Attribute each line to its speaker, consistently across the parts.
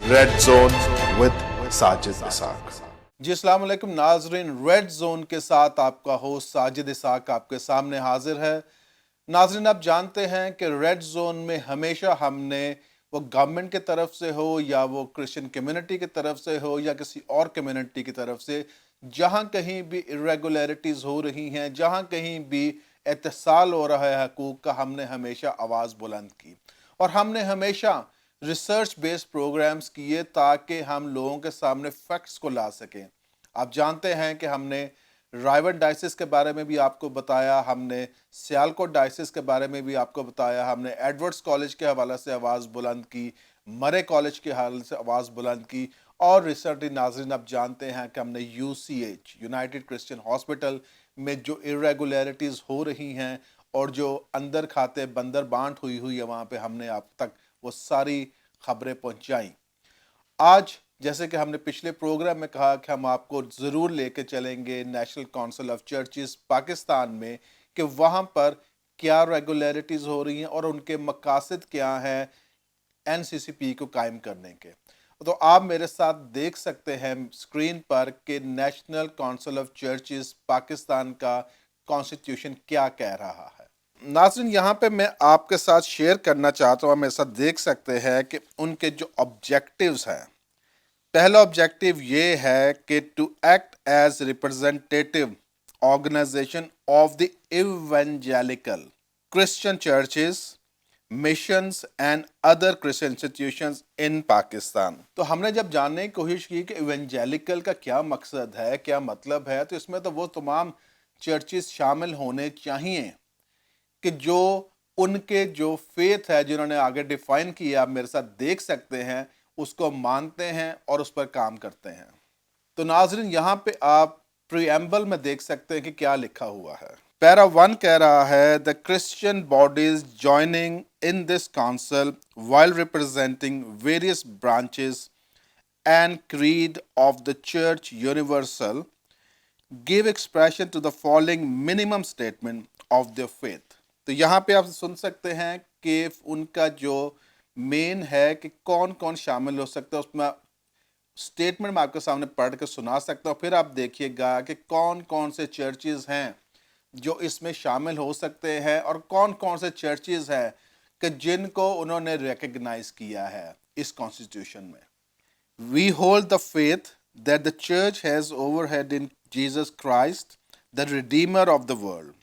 Speaker 1: Red zone with Sajid اسحاق۔
Speaker 2: جی السلام علیکم ناظرین، ریڈ زون کے ساتھ آپ کا ہوسٹ ساجد اسحاق آپ کے سامنے حاضر ہے۔ ناظرین، آپ جانتے ہیں کہ ریڈ زون میں ہمیشہ ہم نے وہ گورنمنٹ کی طرف سے ہو یا وہ کرسچن کمیونٹی کی طرف سے ہو یا کسی اور کمیونٹی کی طرف سے، جہاں کہیں بھی irregularities ہو رہی ہیں، جہاں کہیں بھی اتصال ہو رہا ہے حقوق کا، ہم نے ہمیشہ آواز بلند کی اور ہم نے ہمیشہ ریسرچ بیس پروگرامز کیے تاکہ ہم لوگوں کے سامنے فیکٹس کو لا سکیں۔ آپ جانتے ہیں کہ ہم نے رائیون ڈائسس کے بارے میں بھی آپ کو بتایا، ہم نے سیالکوٹ ڈائسس کے بارے میں بھی آپ کو بتایا، ہم نے ایڈورڈز کالج کے حوالے سے آواز بلند کی، مرے کالج کے حوالے سے آواز بلند کی، اور ریسنٹلی ناظرین آپ جانتے ہیں کہ ہم نے UCH یونائٹڈ کرسچن ہاسپٹل میں جو irregularities ہو رہی ہیں اور جو اندر کھاتے بندر بانٹ ہوئی ہے وہاں پہ ہم نے آپ تک وہ ساری خبریں پہنچائیں۔ آج جیسے کہ ہم نے پچھلے پروگرام میں کہا کہ ہم آپ کو ضرور لے کے چلیں گے national council of churches Pakistan میں کہ وہاں پر کیا ریگولیرٹیز ہو رہی ہیں اور ان کے مقاصد کیا ہیں NCCP کو قائم کرنے کے۔ تو آپ میرے ساتھ دیکھ سکتے ہیں اسکرین پر کہ national council of churches Pakistan کا کانسٹیٹیوشن کیا کہہ رہا ہے۔ ناظرین، یہاں پہ میں آپ کے ساتھ شیئر کرنا چاہتا ہوں، آپ میرے ساتھ دیکھ سکتے ہیں کہ ان کے جو آبجیکٹیوز ہیں۔ پہلا آبجیکٹیو یہ ہے کہ to act as representative organization of the evangelical Christian churches missions and other Christian institutions in Pakistan. تو ہم نے جب جاننے کی کوشش کی کہ ایونجیلیکل کا کیا مقصد ہے، کیا مطلب ہے، تو اس میں تو وہ تمام چرچز شامل ہونے چاہیے کہ جو ان کے جو فیتھ ہے جنہوں نے آگے ڈیفائن کیا، آپ میرے ساتھ دیکھ سکتے ہیں، اس کو مانتے ہیں اور اس پر کام کرتے ہیں۔ تو ناظرین، یہاں پہ آپ پریمبل میں دیکھ سکتے ہیں کہ کیا لکھا ہوا ہے۔ پیرا 1 کہہ رہا ہے The Christian bodies joining in this council while representing various branches and creed of the Church Universal give expression to the following minimum statement of their faith۔ تو یہاں پہ آپ سن سکتے ہیں کہ ان کا جو مین ہے کہ کون کون شامل ہو سکتا ہے، اس میں اسٹیٹمنٹ میں آپ کے سامنے پڑھ کے سنا سکتا ہوں، پھر آپ دیکھیے گا کہ کون کون سے چرچز ہیں جو اس میں شامل ہو سکتے ہیں اور کون کون سے چرچز ہیں کہ جن کو انہوں نے ریکگنائز کیا ہے اس کانسٹیٹیوشن میں۔ We hold the faith that the church has overhead in Jesus Christ, the Redeemer of the world,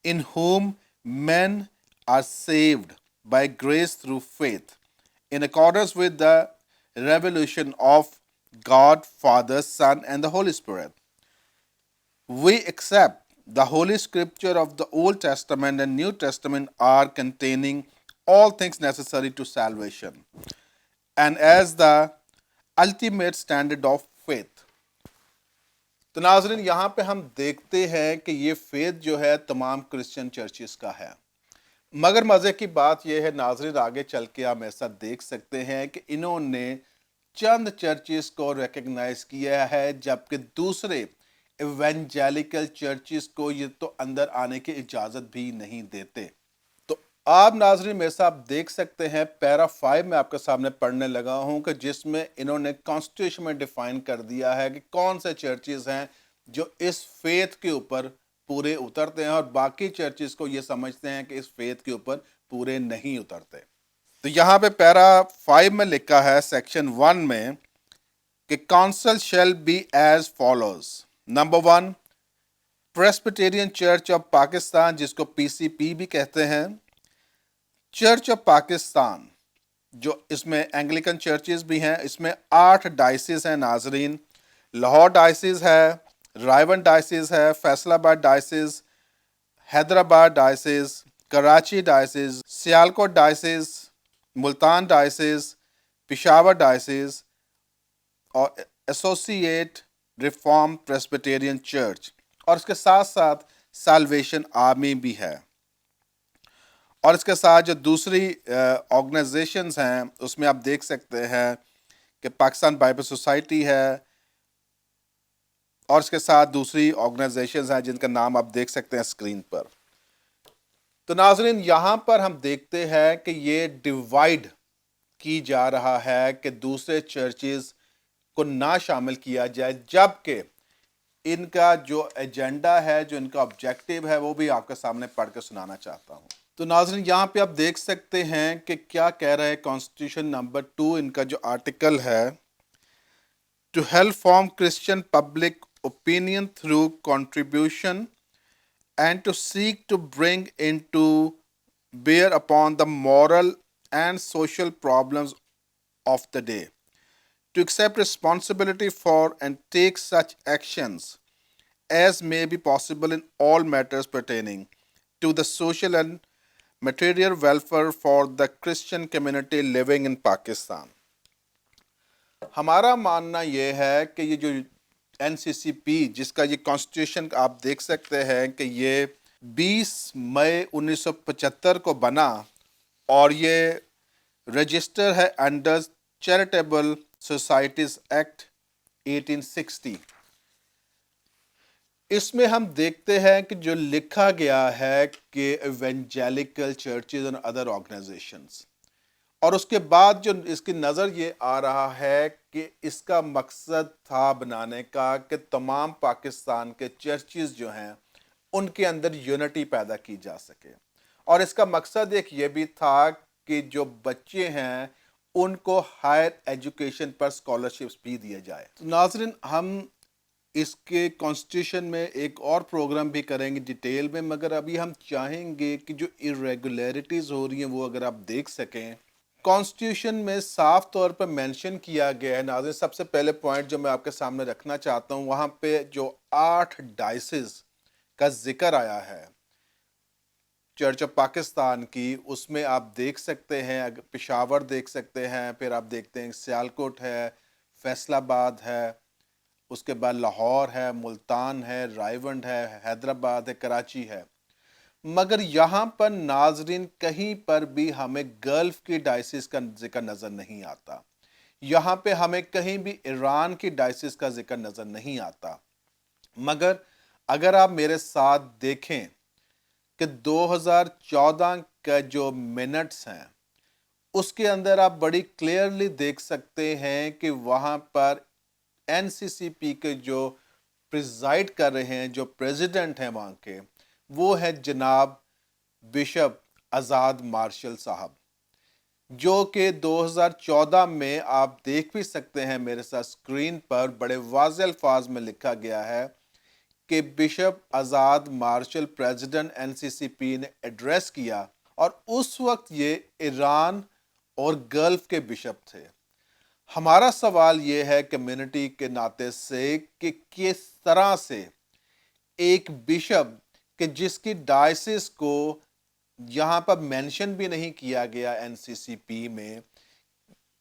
Speaker 2: in whom men are saved by grace through faith, in accordance with the revelation of God, Father, Son, and the Holy Spirit. We accept the Holy Scripture of the Old Testament and New Testament are containing all things necessary to salvation, and as the ultimate standard of faith۔ تو ناظرین، یہاں پہ ہم دیکھتے ہیں کہ یہ faith جو ہے تمام کرسچن چرچز کا ہے، مگر مزے کی بات یہ ہے ناظرین، آگے چل کے آپ ایسا دیکھ سکتے ہیں کہ انہوں نے چند چرچز کو ریکگنائز کیا ہے جبکہ دوسرے ایونجیلیکل چرچز کو یہ تو اندر آنے کی اجازت بھی نہیں دیتے۔ تو آپ ناظرین میرے ساتھ دیکھ سکتے ہیں پیرا 5 میں آپ کے سامنے پڑھنے لگا ہوں کہ جس میں انہوں نے کانسٹیٹیوشن میں ڈیفائن کر دیا ہے کہ کون سے چرچز ہیں جو اس فیتھ کے اوپر پورے اترتے ہیں اور باقی چرچز کو یہ سمجھتے ہیں کہ اس فیتھ کے اوپر پورے نہیں اترتے۔ تو یہاں پہ پیرا 5 میں لکھا ہے سیکشن 1 میں کہ council shall be as follows. Number 1، Presbyterian church of Pakistan, جس کو PCP بھی کہتے ہیں، چرچ آف پاکستان، جو اس میں اینگلیکن چرچز بھی ہیں، اس میں 8 ڈائسز ہیں ناظرین۔ لاہور ڈائسز ہے، رائیون ڈائسز ہے، فیصل آباد ڈائسز، حیدرآباد ڈائسز، کراچی ڈائسز، سیالکوٹ ڈائسز، ملتان ڈائسز، پشاور ڈائسز اور ایسوسیٹ ریفارم پریسبیٹیرین چرچ، اور اس کے ساتھ ساتھ سالویشن آرمی بھی ہے۔ اور اس کے ساتھ جو دوسری آرگنائزیشنز ہیں اس میں آپ دیکھ سکتے ہیں کہ پاکستان بائبل سوسائٹی ہے، اور اس کے ساتھ دوسری آرگنائزیشنز ہیں جن کا نام آپ دیکھ سکتے ہیں اسکرین پر۔ تو ناظرین، یہاں پر ہم دیکھتے ہیں کہ یہ ڈیوائیڈ کی جا رہا ہے کہ دوسرے چرچز کو نہ شامل کیا جائے، جبکہ ان کا جو ایجنڈا ہے، جو ان کا آبجیکٹیو ہے، وہ بھی آپ کے سامنے پڑھ کے سنانا چاہتا ہوں۔ تو ناظرین یہاں پہ آپ دیکھ سکتے ہیں کہ کیا کہہ رہے ہیں کانسٹیٹیوشن نمبر 2، ان کا جو آرٹیکل ہے، to help form Christian public opinion through contribution and to seek to bring into bear upon the moral and social problems of the day, to accept responsibility for and take such actions as may be possible in all matters pertaining to the social and material welfare for the Christian community living in Pakistan. ہمارا ماننا یہ ہے کہ یہ جو N C سی پی، جس کا یہ کانسٹیٹیوشن آپ دیکھ سکتے ہیں کہ یہ 20 مئی 1975 کو بنا اور یہ رجسٹر ہے انڈر چیریٹیبل سوسائٹیز ایکٹ 1860۔ اس میں ہم دیکھتے ہیں کہ جو لکھا گیا ہے کہ ایونجیلیکل چرچز اور ادر آرگنائزیشنز، اور اس کے بعد جو اس کی نظر یہ آ رہا ہے کہ اس کا مقصد تھا بنانے کا کہ تمام پاکستان کے چرچز جو ہیں ان کے اندر یونٹی پیدا کی جا سکے، اور اس کا مقصد ایک یہ بھی تھا کہ جو بچے ہیں ان کو ہائر ایجوکیشن پر اسکالرشپس بھی دیے جائے۔ تو ناظرین ہم اس کے کانسٹیٹیوشن میں ایک اور پروگرام بھی کریں گے ڈیٹیل میں، مگر ابھی ہم چاہیں گے کہ جو irregularities ہو رہی ہیں وہ اگر آپ دیکھ سکیں۔ کانسٹیٹیوشن میں صاف طور پر مینشن کیا گیا ہے، ناظرین سب سے پہلے پوائنٹ جو میں آپ کے سامنے رکھنا چاہتا ہوں، وہاں پہ جو 8 ڈائسز کا ذکر آیا ہے چرچ آف پاکستان کی، اس میں آپ دیکھ سکتے ہیں، پشاور دیکھ سکتے ہیں، پھر آپ دیکھتے ہیں سیالکوٹ ہے، فیصل آباد ہے، اس کے بعد لاہور ہے، ملتان ہے، رائیونڈ ہے، حیدرآباد ہے، کراچی ہے۔ مگر یہاں پر ناظرین کہیں پر بھی ہمیں گلف کی ڈائسس کا ذکر نظر نہیں آتا، یہاں پہ ہمیں کہیں بھی ایران کی ڈائسس کا ذکر نظر نہیں آتا۔ مگر اگر آپ میرے ساتھ دیکھیں کہ 2014 کا جو منٹس ہیں اس کے اندر آپ بڑی کلیئرلی دیکھ سکتے ہیں کہ وہاں پر این سی سی پی کے جو پریزائڈ کر رہے ہیں، جو پریزیڈنٹ ہیں وہاں کے، وہ ہے جناب بشپ آزاد مارشل صاحب، جو کہ 2014 میں آپ دیکھ بھی سکتے ہیں میرے ساتھ اسکرین پر بڑے واضح الفاظ میں لکھا گیا ہے کہ بشپ آزاد مارشل پریزیڈنٹ این سی سی پی نے ایڈریس کیا، اور اس وقت یہ ایران اور گلف کے بشپ تھے۔ ہمارا سوال یہ ہے کمیونٹی کے ناطے سے کہ کس طرح سے ایک بشپ کہ جس کی ڈائسس کو یہاں پر مینشن بھی نہیں کیا گیا این سی سی پی میں،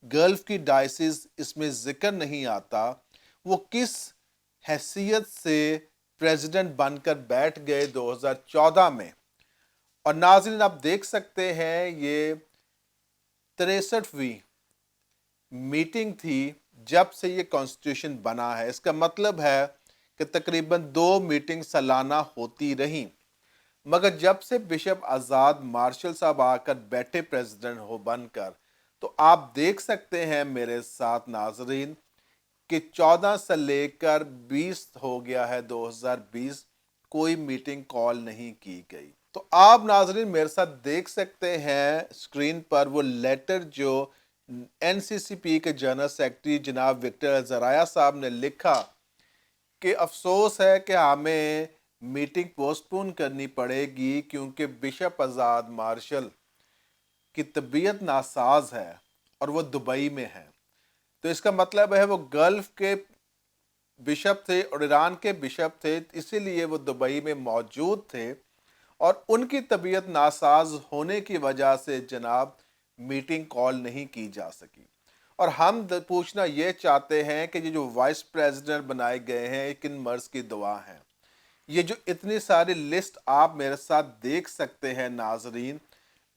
Speaker 2: گلف کی ڈائسس اس میں ذکر نہیں آتا، وہ کس حیثیت سے پریزیڈنٹ بن کر بیٹھ گئے 2014 میں۔ اور ناظرین آپ دیکھ سکتے ہیں یہ 63ویں میٹنگ تھی جب سے یہ کانسٹیٹیوشن بنا ہے۔ اس کا مطلب ہے کہ تقریباً 2 میٹنگ سالانہ ہوتی رہیں، مگر جب سے بشپ آزاد مارشل صاحب آ کر بیٹھے پریزیڈنٹ ہو بن کر، تو آپ دیکھ سکتے ہیں میرے ساتھ ناظرین کہ 14 سے لے کر 20 ہو گیا ہے 2020، کوئی میٹنگ کال نہیں کی گئی۔ تو آپ ناظرین میرے ساتھ دیکھ سکتے ہیں اسکرین پر وہ لیٹر جو این سی سی پی کے جنرل سیکرٹری جناب وکٹر زرایا صاحب نے لکھا کہ افسوس ہے کہ ہمیں میٹنگ پوسٹ پون کرنی پڑے گی کیونکہ بشپ آزاد مارشل کی طبیعت ناساز ہے اور وہ دبئی میں ہے۔ تو اس کا مطلب ہے وہ گلف کے بشپ تھے اور ایران کے بشپ تھے، اسی لیے وہ دبئی میں موجود تھے، اور ان کی طبیعت ناساز ہونے کی وجہ سے جناب میٹنگ کال نہیں کی جا سکی۔ اور ہم پوچھنا یہ چاہتے ہیں کہ یہ جو وائس پریزیڈنٹ بنائے گئے ہیں کن مرض کی دوا ہیں؟ یہ جو اتنی ساری لسٹ آپ میرے ساتھ دیکھ سکتے ہیں ناظرین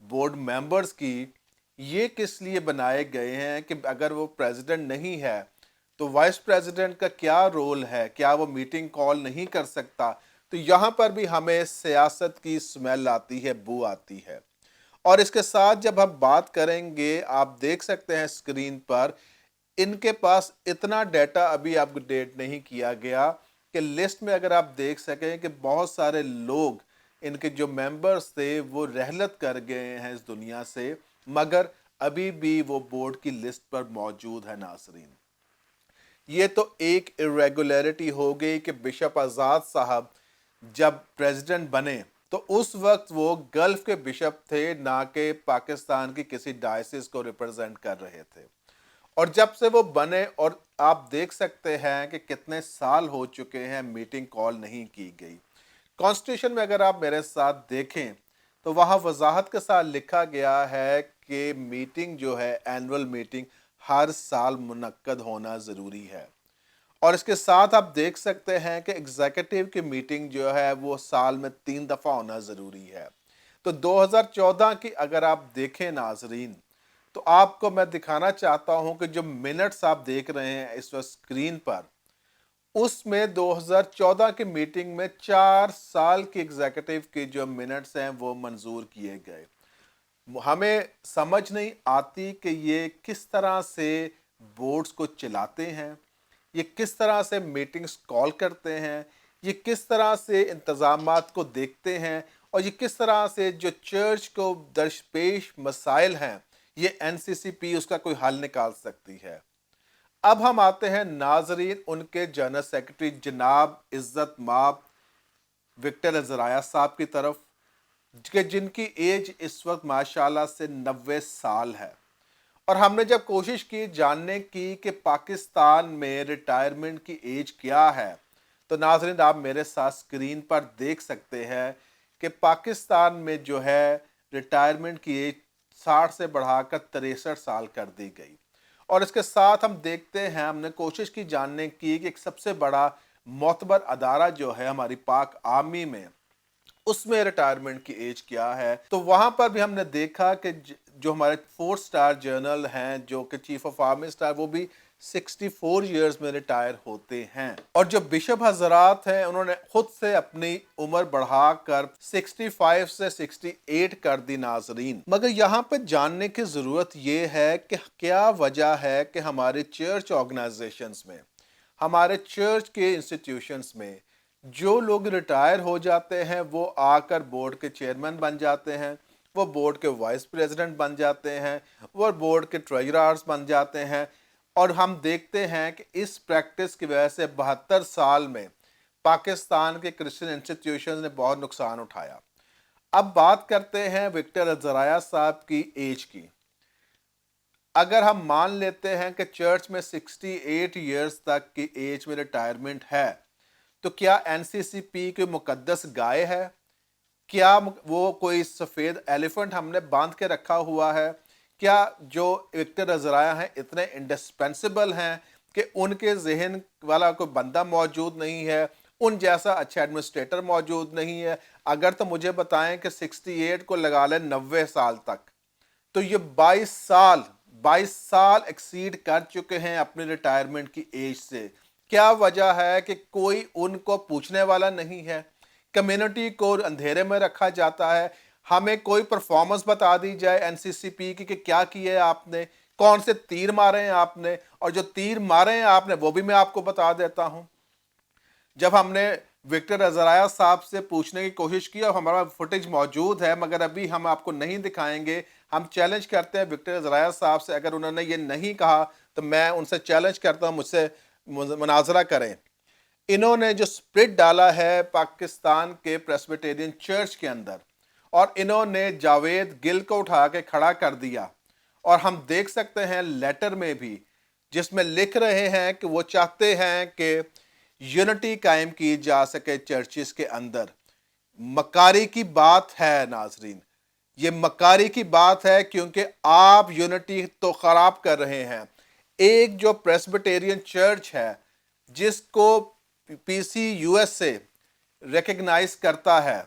Speaker 2: بورڈ ممبرز کی، یہ کس لیے بنائے گئے ہیں کہ اگر وہ پریزیڈنٹ نہیں ہے تو وائس پریزیڈنٹ کا کیا رول ہے؟ کیا وہ میٹنگ کال نہیں کر سکتا؟ تو یہاں پر بھی ہمیں سیاست کی سمیل آتی ہے، بو آتی ہے۔ اور اس کے ساتھ جب ہم بات کریں گے، آپ دیکھ سکتے ہیں اسکرین پر ان کے پاس اتنا ڈیٹا ابھی اپ ڈیٹ نہیں کیا گیا کہ لسٹ میں اگر آپ دیکھ سکیں کہ بہت سارے لوگ ان کے جو ممبرز تھے وہ رحلت کر گئے ہیں اس دنیا سے، مگر ابھی بھی وہ بورڈ کی لسٹ پر موجود ہے ناظرین۔ یہ تو ایک irregularity ہو گئی کہ بشپ آزاد صاحب جب پریزیڈنٹ بنے تو اس وقت وہ گلف کے بشپ تھے، نہ کہ پاکستان کی کسی ڈائسس کو ریپرزینٹ کر رہے تھے، اور جب سے وہ بنے اور آپ دیکھ سکتے ہیں کہ کتنے سال ہو چکے ہیں میٹنگ کال نہیں کی گئی۔ کانسٹیٹیوشن میں اگر آپ میرے ساتھ دیکھیں تو وہاں وضاحت کے ساتھ لکھا گیا ہے کہ میٹنگ جو ہے اینول میٹنگ ہر سال منعقد ہونا ضروری ہے، اور اس کے ساتھ آپ دیکھ سکتے ہیں کہ ایگزیکٹو کی میٹنگ جو ہے وہ سال میں 3 دفعہ ہونا ضروری ہے۔ تو 2014 کی اگر آپ دیکھیں ناظرین تو آپ کو میں دکھانا چاہتا ہوں کہ جو منٹس آپ دیکھ رہے ہیں اس وقت اسکرین پر، اس میں 2014 کی میٹنگ میں 4 سال کی ایگزیکٹو کے جو منٹس ہیں وہ منظور کیے گئے۔ ہمیں سمجھ نہیں آتی کہ یہ کس طرح سے بورڈز کو چلاتے ہیں، یہ کس طرح سے میٹنگز کال کرتے ہیں، یہ کس طرح سے انتظامات کو دیکھتے ہیں، اور یہ کس طرح سے جو چرچ کو درپیش مسائل ہیں یہ این سی سی پی اس کا کوئی حل نکال سکتی ہے۔ اب ہم آتے ہیں ناظرین ان کے جنرل سیکرٹری جناب عزت مآب وکٹر ازرایہ صاحب کی طرف، کہ جن کی ایج اس وقت ماشاءاللہ سے 90 سال ہے، اور ہم نے جب کوشش کی جاننے کی کہ پاکستان میں ریٹائرمنٹ کی ایج کیا ہے تو ناظرین آپ میرے ساتھ اسکرین پر دیکھ سکتے ہیں کہ پاکستان میں جو ہے ریٹائرمنٹ کی ایج 60 سے بڑھا کر 63 سال کر دی گئی، اور اس کے ساتھ ہم دیکھتے ہیں، ہم نے کوشش کی جاننے کی کہ ایک سب سے بڑا معتبر ادارہ جو ہے ہماری پاک آرمی میں، اس میں ریٹائرمنٹ کی ایج کیا ہے، تو وہاں پر بھی ہم نے دیکھا کہ جو ہمارے 4 سٹار جنرل ہیں جو کہ چیف آف آرمی سٹار، وہ بھی 64 ایئرز میں ریٹائر ہوتے ہیں، اور جو بشپ حضرات ہیں انہوں نے خود سے اپنی عمر بڑھا کر 65 سے 68 کر دی ناظرین۔ مگر یہاں پہ جاننے کی ضرورت یہ ہے کہ کیا وجہ ہے کہ ہمارے چرچ آرگنائزیشنز میں، ہمارے چرچ کے انسٹیٹیوشنز میں جو لوگ ریٹائر ہو جاتے ہیں وہ آ کر بورڈ کے چیئرمین بن جاتے ہیں، وہ بورڈ کے وائس پریزیڈنٹ بن جاتے ہیں، وہ بورڈ کے ٹریجررز بن جاتے ہیں، اور ہم دیکھتے ہیں کہ اس پریکٹس کی وجہ سے 72 سال میں پاکستان کے کرسچن انسٹیٹیوشنز نے بہت نقصان اٹھایا۔ اب بات کرتے ہیں وکٹر ازرایہ صاحب کی ایج کی۔ اگر ہم مان لیتے ہیں کہ چرچ میں 68 ایئرز تک کی ایج میں ریٹائرمنٹ ہے تو کیا این سی سی پی کوئی مقدس گائے ہے؟ کیا وہ کوئی سفید ایلیفنٹ ہم نے باندھ کے رکھا ہوا ہے؟ کیا جو وکٹر ازرایہ ہیں اتنے انڈسپینسیبل ہیں کہ ان کے ذہن والا کوئی بندہ موجود نہیں ہے، ان جیسا اچھا ایڈمنسٹریٹر موجود نہیں ہے؟ اگر تو مجھے بتائیں کہ 68 کو لگا لیں 90 سال تک، تو یہ 22 سال ایکسیڈ کر چکے ہیں اپنی ریٹائرمنٹ کی ایج سے۔ کیا وجہ ہے کہ کوئی ان کو پوچھنے والا نہیں ہے؟ کمیونٹی کو اندھیرے میں رکھا جاتا ہے۔ ہمیں کوئی پرفارمنس بتا دی جائے این سی سی پی کی کہ کیا کیا ہے آپ نے، کون سے تیر مارے ہیں آپ نے، اور جو تیر مارے ہیں آپ نے وہ بھی میں آپ کو بتا دیتا ہوں۔ جب ہم نے وکٹر ازرایہ صاحب سے پوچھنے کی کوشش کی، اور ہمارا فوٹیج موجود ہے مگر ابھی ہم آپ کو نہیں دکھائیں گے، ہم چیلنج کرتے ہیں وکٹر ازرایہ صاحب سے، اگر انہوں نے یہ نہیں کہا تو میں ان سے چیلنج کرتا ہوں مجھ سے مناظرہ کریں۔ انہوں نے جو سپرٹ ڈالا ہے پاکستان کے پریسبیٹیرین چرچ کے اندر، اور انہوں نے جاوید گل کو اٹھا کے کھڑا کر دیا، اور ہم دیکھ سکتے ہیں لیٹر میں بھی جس میں لکھ رہے ہیں کہ وہ چاہتے ہیں کہ یونٹی قائم کی جا سکے چرچز کے اندر۔ مکاری کی بات ہے ناظرین، یہ مکاری کی بات ہے، کیونکہ آپ یونٹی تو خراب کر رہے ہیں۔ ایک جو پریسبیٹیرین چرچ ہے جس کو پی سی یو ایس سے ریکگنائز کرتا ہے،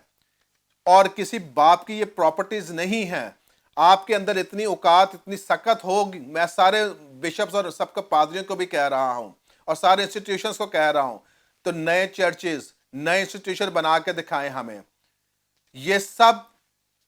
Speaker 2: اور کسی باپ کی یہ پراپرٹیز نہیں ہیں، آپ کے اندر اتنی اوقات، اتنی سخت ہوگی، میں سارے بشپس اور سب کے پادریوں کو بھی کہہ رہا ہوں اور سارے انسٹیٹیوشنز کو کہہ رہا ہوں، تو نئے چرچز، نئے انسٹیٹیوشن بنا کے دکھائیں ہمیں۔ یہ سب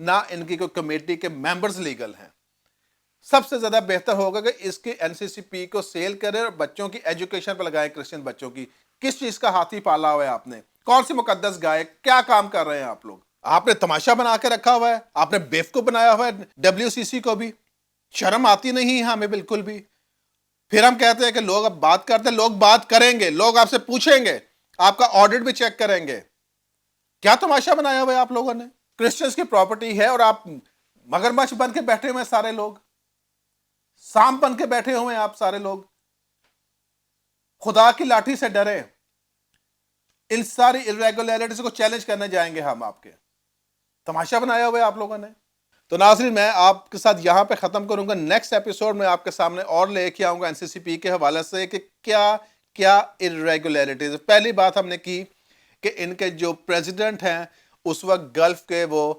Speaker 2: نہ ان کی کوئی کمیٹی کے ممبرز لیگل ہیں. سب سے زیادہ بہتر ہوگا کہ اس کی NCCP کو سیل کرے اور بچوں کی ایجوکیشن پہ لگائے, کرسچن بچوں کی. کس چیز کا ہاتھی پالا ہوا ہے آپ نے؟ کون سی مقدس گائے؟ کیا کام کر رہے ہیں آپ لوگ؟ آپ نے تماشا بنا کے رکھا ہوا ہے, آپ نے بیوقوف بنایا ہوا ہے WCC کو بھی. شرم آتی نہیں ہے ہمیں بالکل بھی. پھر ہم کہتے ہیں کہ لوگ اب بات کرتے ہیں, لوگ بات کریں گے, لوگ آپ سے پوچھیں گے, آپ کا آڈٹ بھی چیک کریں گے. کیا تماشا بنایا ہوا ہے آپ لوگوں نے؟ کرسچنز کی پراپرٹی ہے اور آپ مگرمچھ بن کے بیٹھے ہوئے ہیں سارے لوگ, سانپ بن کے بیٹھے ہوئے ہیں آپ سارے لوگ. خدا کی لاٹھی سے ڈرے. ان ساری irregularities کو چیلنج کرنے جائیں گے ہم. آپ کے تماشا بنایا ہوا ہے آپ لوگوں نے. تو ناظرین, میں آپ کے ساتھ یہاں پہ ختم کروں گا. نیکسٹ ایپیسوڈ میں آپ کے سامنے اور لے کے آؤں گا NCCP کے حوالے سے کہ کیا irregularities. پہلی بات ہم نے کی کہ ان کے جو پریزیڈنٹ ہیں اس وقت گلف کے وہ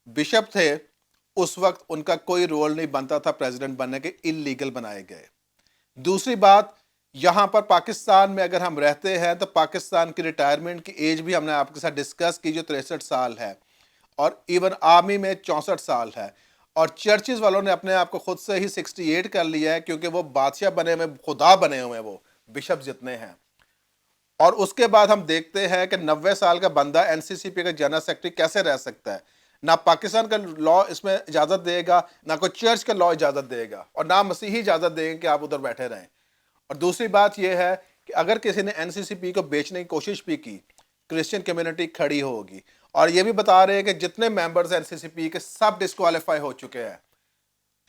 Speaker 2: بشپ تھے, اس وقت ان کا کوئی رول نہیں بنتا تھا پریزیڈنٹ بننے کے, انلیگل بنائے گئے. دوسری بات, یہاں پر پاکستان میں اگر ہم رہتے ہیں تو پاکستان کی ریٹائرمنٹ کی ایج بھی ہم نے آپ کے ساتھ ڈسکس کی جو 63 سال ہے, اور ایون آرمی میں 64 سال ہے. اور چرچز والوں نے اپنے آپ کو خود سے ہی 68 کر لیا ہے, کیونکہ وہ بادشاہ بنے ہوئے, خدا بنے ہوئے, وہ بشپ جتنے ہیں. اور اس کے بعد ہم دیکھتے ہیں کہ 90 سال کا بندہ NCCP کا جنرل سیکرٹری کیسے رہ سکتا ہے. نہ پاکستان کا لا اس میں اجازت دے گا, نہ کوئی چرچ کا لا اجازت دے گا, اور نہ مسیحی اجازت دیں گے کہ آپ ادھر بیٹھے رہیں. اور دوسری بات یہ ہے کہ اگر کسی نے NCCP کو بیچنے کی کوشش بھی کی, کرسچن کمیونٹی کھڑی ہوگی. اور یہ بھی بتا رہے ہیں کہ جتنے ممبرز NCCP کے سب ڈسکوالیفائی ہو چکے ہیں,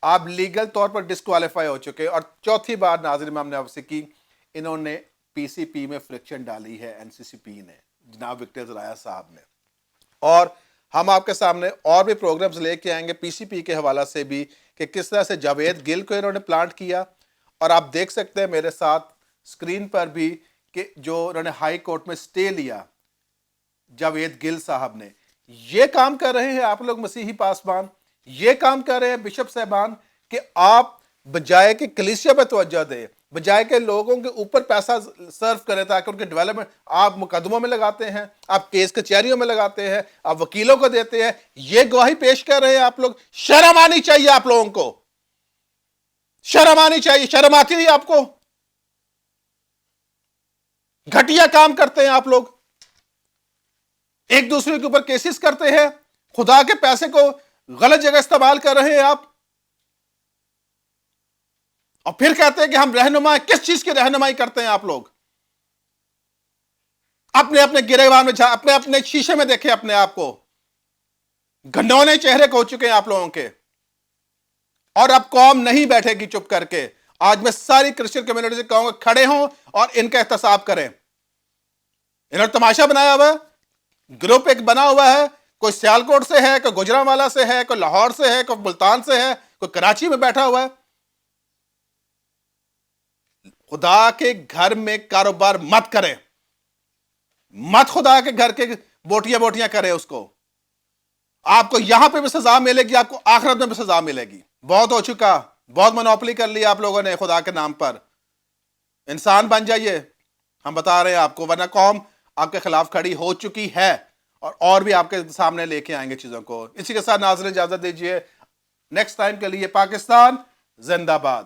Speaker 2: آپ لیگل طور پر ڈسکوالیفائی ہو چکے. اور چوتھی بات ناظرین میں ہم نے آپ سے کی, انہوں نے PCP میں فرکشن ڈالی ہے NCCP نے, جناب وکٹر زرایا صاحب نے. اور ہم آپ کے سامنے اور بھی پروگرامز لے کے آئیں گے PCP کے حوالہ سے بھی, کہ کس طرح سے جاوید گل کو انہوں نے پلانٹ کیا. اور آپ دیکھ سکتے ہیں میرے ساتھ اسکرین پر بھی کہ جو انہوں نے ہائی کورٹ میں سٹے لیا جاوید گل صاحب نے. یہ کام کر رہے ہیں آپ لوگ مسیحی پاسبان, یہ کام کر رہے ہیں بشپ صاحبان, کہ آپ بجائے کہ کلیسیا پہ توجہ دیں, بجائے کہ لوگوں کے اوپر پیسہ صرف کریں تاکہ ان کے ڈیولپمنٹ, آپ مقدموں میں لگاتے ہیں, آپ کیس کچہریوں میں لگاتے ہیں, آپ وکیلوں کو دیتے ہیں, یہ گواہی پیش کر رہے ہیں آپ لوگ. شرم آنی چاہیے آپ لوگوں کو, شرم آنی چاہیے. شرم آتی نہیں آپ کو؟ گھٹیا کام کرتے ہیں آپ لوگ, ایک دوسرے کے اوپر کیسز کرتے ہیں, خدا کے پیسے کو غلط جگہ استعمال کر رہے ہیں آپ, اور پھر کہتے ہیں کہ ہم رہنمائی. کس چیز کی رہنمائی کرتے ہیں آپ لوگ؟ اپنے اپنے گریبان میں اپنے اپنے شیشے میں دیکھیں اپنے آپ کو. گھنونے چہرے ہو چکے ہیں آپ لوگوں کے, اور اب قوم نہیں بیٹھے گی چپ کر کے. آج میں ساری کرسچن کمیونٹی سے کہوں گا کھڑے ہوں اور ان کا احتساب کریں. انہوں نے تماشا بنایا ہوا ہے, گروپ ایک بنا ہوا ہے, کوئی سیالکوٹ سے ہے, کوئی گوجرانوالا سے ہے, کوئی لاہور سے ہے, کوئی ملتان سے ہے, کوئی کراچی میں بیٹھا ہوا ہے. خدا کے گھر میں کاروبار مت کریں, مت خدا کے گھر کے بوٹیاں بوٹیاں کریں اس کو. آپ کو یہاں پہ بھی سزا ملے گی, آپ کو آخرت میں بھی سزا ملے گی. بہت ہو چکا, بہت منوپلی کر لی آپ لوگوں نے خدا کے نام پر. انسان بن جائیے, ہم بتا رہے ہیں آپ کو, ورنہ قوم آپ کے خلاف کھڑی ہو چکی ہے, اور بھی آپ کے سامنے لے کے آئیں گے چیزوں کو. اسی کے ساتھ ناظرین اجازت دیجیے, نیکسٹ ٹائم کے لیے پاکستان زندہ باد.